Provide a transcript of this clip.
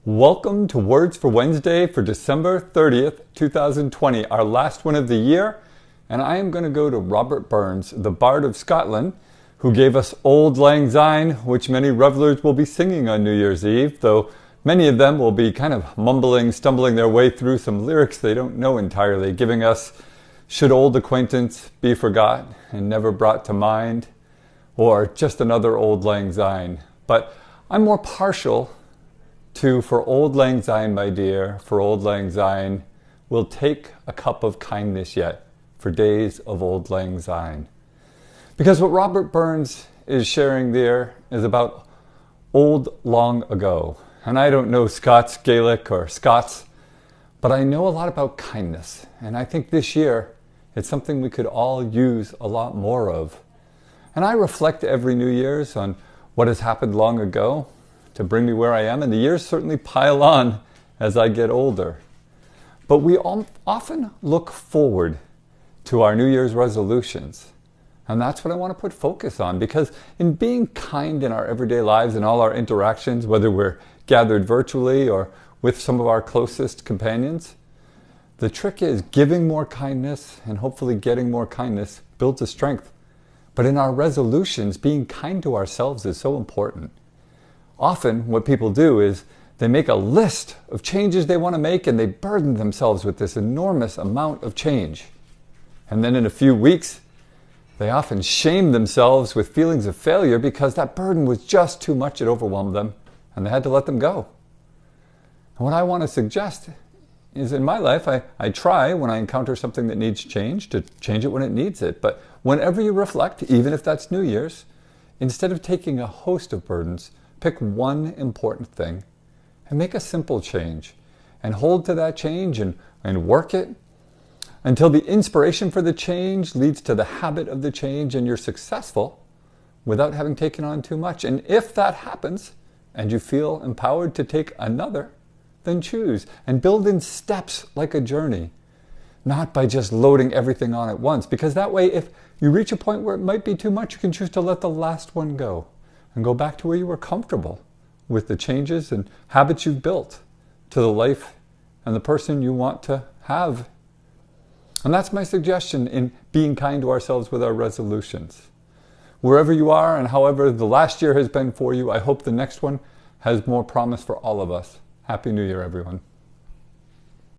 Welcome to Words for Wednesday for December 30th, 2020, our last one of the year. And I am going to go to Robert Burns, the Bard of Scotland, who gave us Auld Lang Syne, which many revelers will be singing on New Year's Eve, though many of them will be kind of mumbling, stumbling their way through some lyrics they don't know entirely, giving us "Should Old Acquaintance Be Forgot and Never Brought to Mind," or just another Auld Lang Syne. But I'm more partial to "For Auld Lang Syne, my dear, for Auld Lang Syne, we'll take a cup of kindness yet, for days of Auld Lang Syne." Because what Robert Burns is sharing there is about old long ago. And I don't know Scots, Gaelic, or Scots, but I know a lot about kindness. And I think this year it's something we could all use a lot more of. And I reflect every New Year's on what has happened long ago to bring me where I am, and the years certainly pile on as I get older. But we often look forward to our New Year's resolutions. And that's what I want to put focus on, because in being kind in our everyday lives and all our interactions, whether we're gathered virtually or with some of our closest companions, the trick is giving more kindness, and hopefully getting more kindness builds a strength. But in our resolutions, being kind to ourselves is so important. Often what people do is they make a list of changes they want to make, and they burden themselves with this enormous amount of change. And then in a few weeks, they often shame themselves with feelings of failure because that burden was just too much, it overwhelmed them, and they had to let them go. And what I want to suggest is, in my life, I try, when I encounter something that needs change, to change it when it needs it. But whenever you reflect, even if that's New Year's, instead of taking a host of burdens, pick one important thing and make a simple change, and hold to that change and work it until the inspiration for the change leads to the habit of the change, and you're successful without having taken on too much. And if that happens and you feel empowered to take another, then choose and build in steps like a journey, not by just loading everything on at once, because that way, if you reach a point where it might be too much, you can choose to let the last one go and go back to where you were comfortable with the changes and habits you've built to the life and the person you want to have. And that's my suggestion in being kind to ourselves with our resolutions. Wherever you are and however the last year has been for you, I hope the next one has more promise for all of us. Happy New Year, everyone.